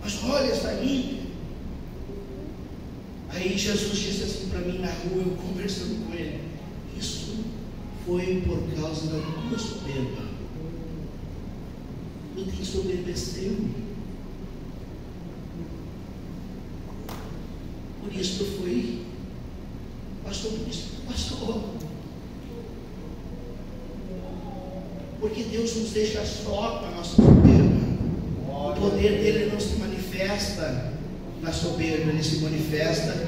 mas olha essa ímpia. Aí Jesus disse assim para mim na rua, eu conversando com ele: isso foi por causa da tua soberba. Tu te ensoberbeceu. Por isso tu foi, pastor, por isso tu passou. Porque Deus nos deixa só com a nossa soberba. O poder dele não se manifesta na soberba, ele se manifesta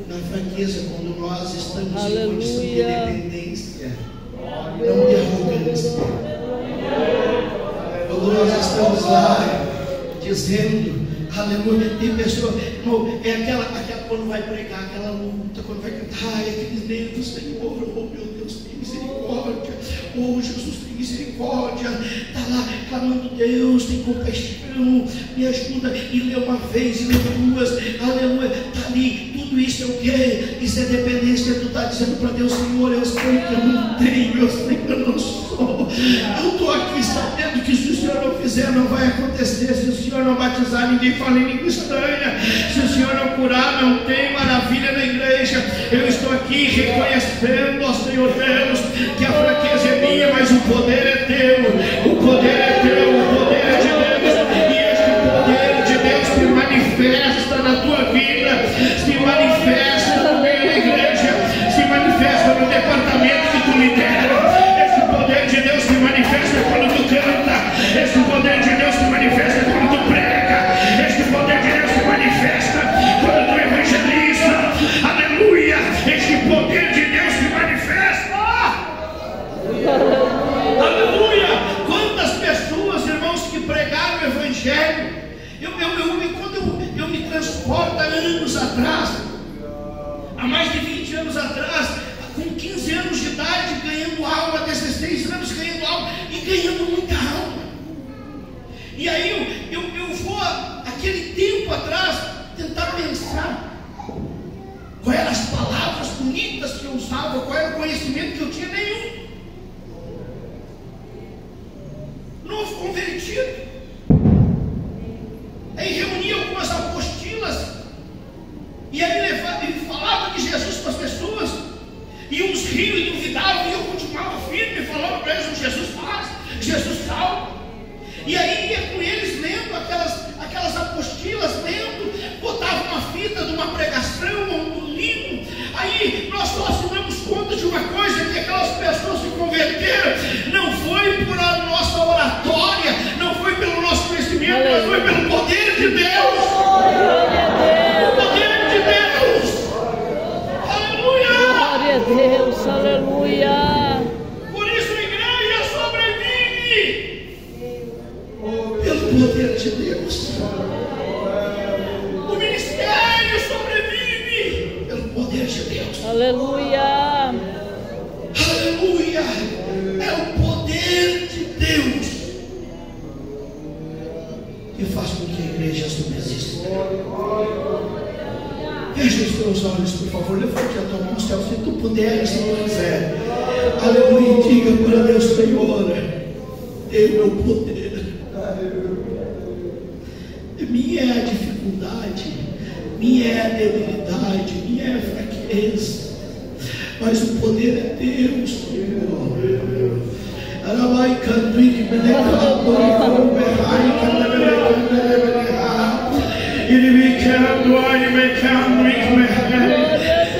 na fraqueza, quando nós estamos em condição de dependência, não de arrogância. Quando nós estamos lá dizendo, aleluia, tem pessoa, é aquela quando vai pregar, aquela luta, quando vai cantar, ai, aqueles nervos, Senhor, oh meu Deus, tem misericórdia, oh Jesus, tem misericórdia, está lá clamando: Deus, tem compaixão, me ajuda, e lê uma vez, e lê duas, aleluia, está ali. Tudo isso é o quê? Isso é dependência. Tu está dizendo para Deus: Senhor, eu sei que eu não tenho, eu sei que eu não sou, eu estou aqui sabendo que se o Senhor não fizer, não vai acontecer. Se o Senhor não batizar, ninguém fala em língua estranha. Se o Senhor não curar, não tem maravilha na igreja. Eu estou aqui reconhecendo, ó Senhor Deus, que a fraqueza é minha, mas o poder é teu, o poder é teu, o poder é de Deus, e este poder de Deus se manifesta na tua vida, se manifesta no meio da igreja, se manifesta no departamento que tu lidera. Esse poder de Deus se manifesta quando tu canta, esse poder de Deus se manifesta quando tu prega, esse poder de Deus se manifesta quando tu evangeliza. Aleluia, este poder de Deus se manifesta. Aleluia. Quantas pessoas, irmãos, que pregaram o evangelho, quando eu me transporto há anos atrás, há mais de 20 anos atrás, com 15 anos de idade, ganhando alma, 16 anos ganhando alma, e ganhando muita alma. E aí eu vou, aquele tempo atrás, tentar pensar quais eram as palavras bonitas que eu usava, qual era o conhecimento que eu tinha. Nenhum. Novo convertido. Aí reunia algumas apostilas, e aí falava de Jesus para as pessoas, e uns riam e duvidavam, e eu continuava firme, falando para eles: o Jesus faz, Jesus salva. E aí ia com eles lendo aquelas apostilas, botava uma fita de uma pregação ou um livro. Aí nós só assinamos conta de uma coisa: que aquelas pessoas se converteram não foi por a nossa oratória, não foi pelo nosso conhecimento, mas foi pelo poder de Deus. O poder de Deus. Aleluia. Glória a Deus, aleluia. Por isso a igreja sobrevive pelo poder de Deus. O ministério sobrevive pelo poder de Deus. Aleluia. Aleluia. É o poder de Deus que faz com que a igreja subsista. Feche os teus olhos, por favor. Levante a tua mão ao céu, se tu puder, se tu quiser. Aleluia. E diga para Deus: Senhor, dê meu poder. Minha é a dificuldade, minha é a debilidade, minha é a fraqueza, mas o poder é Deus, Senhor.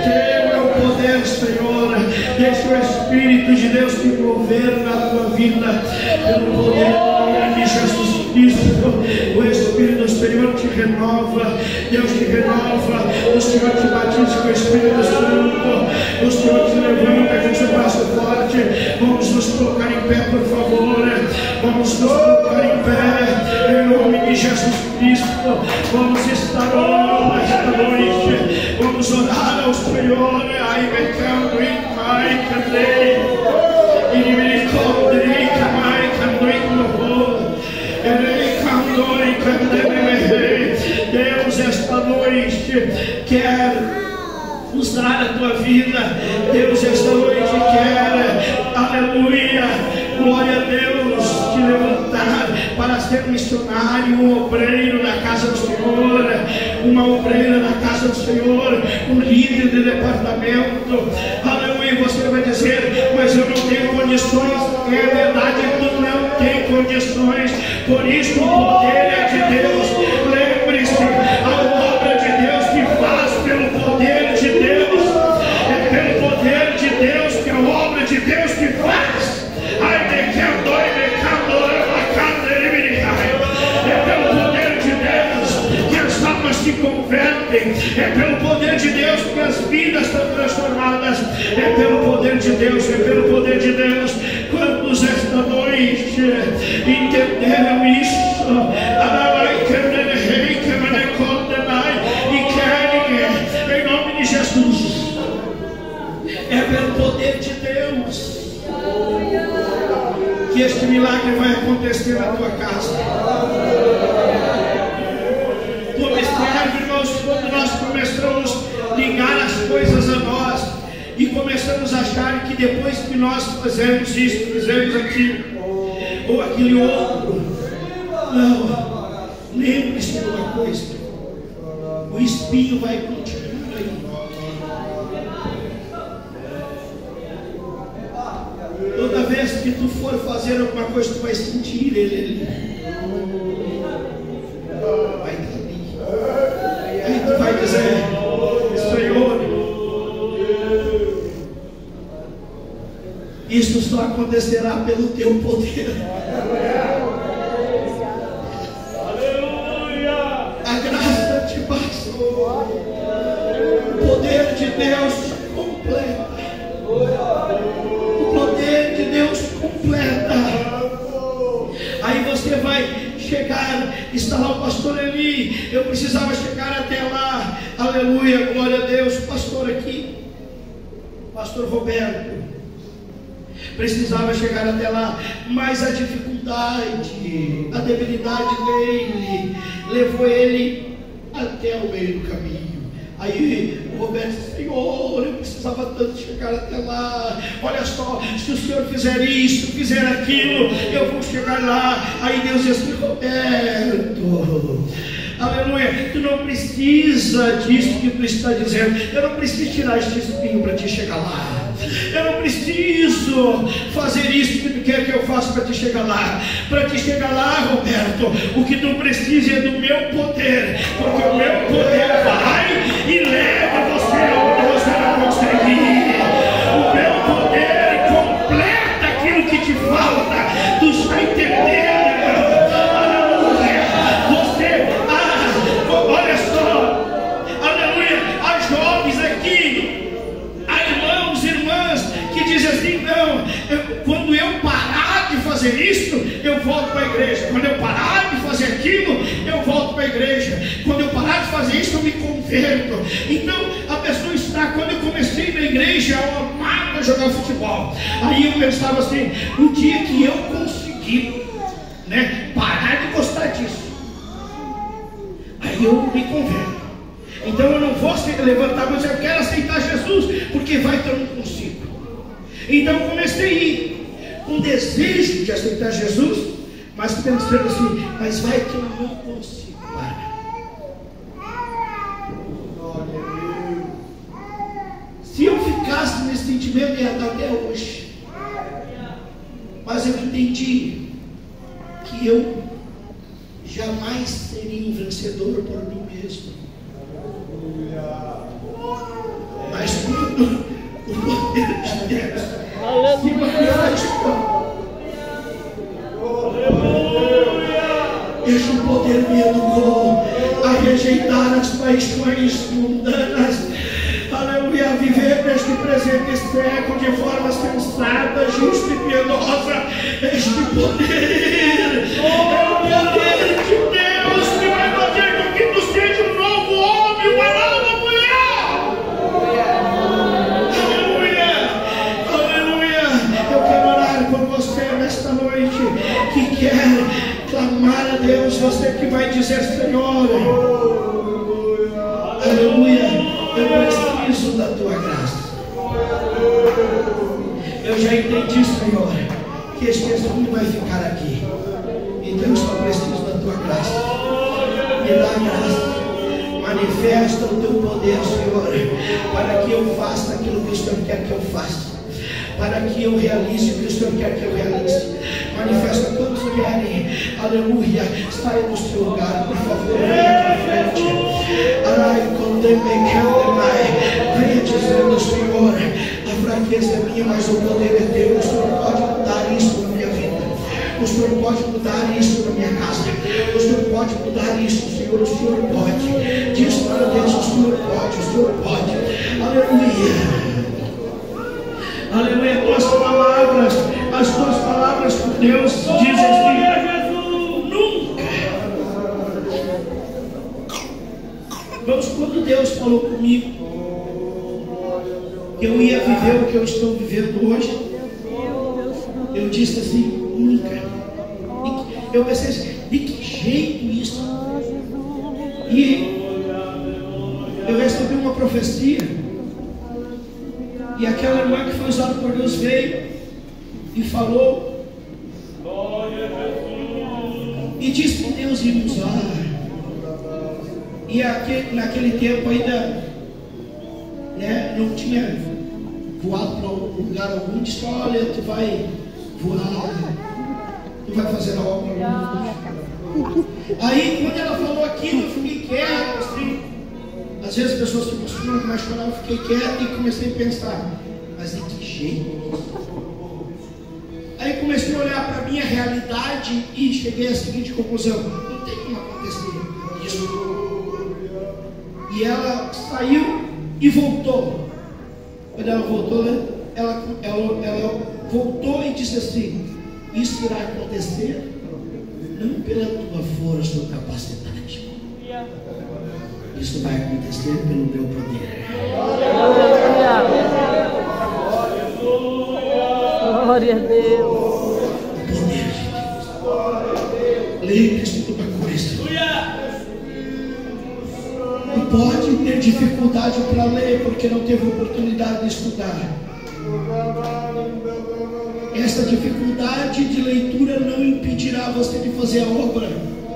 Teu é o poder, Senhor. Deixa o Espírito de Deus te mover na tua vida, pelo poder de Jesus Cristo. O Espírito do Senhor te renova, Deus te renova, o Senhor te batiza com o Espírito Santo, o Senhor te levanta com o seu braço forte. Vamos nos colocar em pé, por favor. Vamos nos colocar em pé, em nome de Jesus Cristo. Vamos estar orando esta noite. Vamos orar ao Senhor. Ai, becando em Pai, cadê? E me encontrei, Pai, cadê? Deus, esta noite quer usar a tua vida. Deus, esta noite quer, aleluia, glória a Deus, te levantar para ser missionário, um obreiro na casa do Senhor, uma obreira na casa do Senhor, um líder de departamento. Aleluia. Você vai dizer, mas eu não tenho condições. É verdade, tu não tem condições. Por isso o poder é de Deus. Lembre-se, a obra de Deus se faz pelo poder de Deus. É pelo poder de Deus que a obra de Deus se faz. É pelo poder de Deus que as almas se convertem. É pelo poder de Deus que as vidas são transformadas. É pelo poder de Deus, é pelo poder de Deus. Quantos esta noite entenderam isso? E querem, em nome de Jesus. É pelo poder de Deus que este milagre vai acontecer na tua casa. Observe, irmãos, quando nós começamos a ligar as coisas a nós e começamos a achar que depois que nós fazemos isso, fizemos aquilo ou aquele outro, não. Lembre-se de uma coisa: o espinho vai continuar aí. Toda vez que tu for fazer alguma coisa, tu vai sentir ele ali. Vai estar ali. Aí tu vai dizer: Senhor, isso só acontecerá pelo teu poder. A graça te basta. O poder de Deus completa. O poder de Deus completa. Aí você vai chegar, está lá o pastor Eli. Eu precisava chegar até lá. Aleluia, glória a Deus. Pastor aqui, pastor Roberto, precisava chegar até lá, mas a dificuldade, a debilidade dele levou ele até o meio do caminho. Aí o Roberto disse: Senhor, eu precisava tanto chegar até lá. Olha só, se o Senhor fizer isso, fizer aquilo, eu vou chegar lá. Aí Deus disse: Roberto, aleluia, tu não precisa disso que tu está dizendo. Eu não preciso tirar este espinho para te chegar lá. Eu não preciso fazer isso que tu quer que eu faça para te chegar lá. Para te chegar lá, Roberto, o que tu precisa é do meu poder, porque o meu poder vai e leva você onde você não conseguir. O meu poder completa aquilo que te falta. Tu está entendendo? Aleluia. Você, olha só, aleluia, há jovens aqui, há irmãos e irmãs que dizem assim: não, quando eu parar de fazer isso, eu volto para a igreja. Quando eu parar de fazer aquilo, eu volto para a igreja. Quando eu parar de fazer isso, eu me converto. Então a pessoa está, quando eu comecei na igreja, eu amava jogar futebol. Aí eu pensava assim: o dia que eu conseguir, né, parar de gostar disso, aí eu me converto. Então eu não vou levantar, mas eu quero aceitar Jesus, porque vai que eu não consigo. Então eu comecei a ir com desejo de aceitar Jesus, mas pensando assim: mas vai que eu não consigo parar. Se eu ficasse nesse sentimento, ia estar até hoje. Mas eu entendi que eu jamais seria um vencedor por mim mesmo. mesmo. Mas quando o poder de Deus se manifestou, este poder me educou a rejeitar as paixões mundanas, aleluia, a viver neste presente século de forma sensata, justa e piedosa. Este poder é o poder de Deus que vai fazer com que tu seja um novo homem, uma nova mulher. Aleluia, aleluia. Eu quero orar por você nesta noite que quer clamar a Deus, você que vai dizer: Senhor, aleluia, eu preciso da tua graça. Eu já entendi, Senhor, que este espírito vai ficar aqui, então eu só preciso da tua graça. Me dá graça, manifesta o teu poder, Senhor, para que eu faça aquilo que o Senhor quer que eu faça, para que eu realize o que o Senhor quer que eu realize. Manifesta todos querem, aleluia. Saia do seu lugar, por favor, venha aqui à frente. Ai, venha dizendo: Senhor, a fraqueza é minha, mas o poder é teu. O Senhor pode mudar isso na minha vida, o Senhor pode mudar isso na minha casa, o Senhor pode mudar isso, Senhor. O Senhor pode. Diz para Deus: o Senhor pode, o Senhor pode. Aleluia. Aleluia. As tuas palavras com Deus dizem assim: nunca. Vamos, quando Deus falou comigo que eu ia viver o que eu estou vivendo hoje, eu disse assim: nunca. Eu pensei assim: de que jeito isso? E eu recebi uma profecia, e aquela irmã que foi usada por Deus veio e falou e disse que Deus ia me usar. E naquele tempo ainda, né, não tinha voado para lugar algum. Disse: olha, tu vai voar, tu vai fazer a obra. Aí quando ela falou aquilo, eu fiquei quieto assim. Às vezes as pessoas ficam assim, mas chorar, eu fiquei quieto e comecei a pensar: mas de que jeito? Aí comecei a olhar para a minha realidade e cheguei à seguinte conclusão: não tem como acontecer isso. E ela saiu e voltou. Quando ela voltou, ela voltou e disse assim: isso irá acontecer não pela tua força ou capacidade, isso vai acontecer pelo meu poder. Glória a Deus. O poder de Deus. Lembre-se de uma coisa: não pode ter dificuldade para ler porque não teve oportunidade de estudar. Essa dificuldade de leitura não impedirá você de fazer a obra,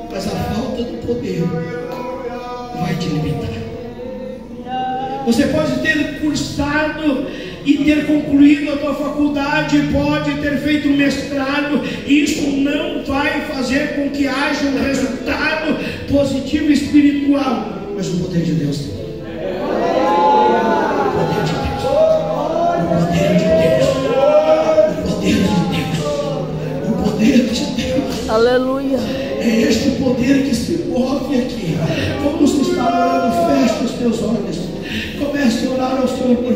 mas a falta do poder vai te limitar. Você pode ter cursado e ter concluído a tua faculdade, pode ter feito um mestrado, isso não vai fazer com que haja um resultado positivo espiritual, mas o poder de Deus tem. O poder de Deus, o poder de Deus, o poder de Deus, o poder de Deus. Aleluia. É este poder que se move aqui. Como você está orando, feche os teus olhos, comece a orar ao Senhor por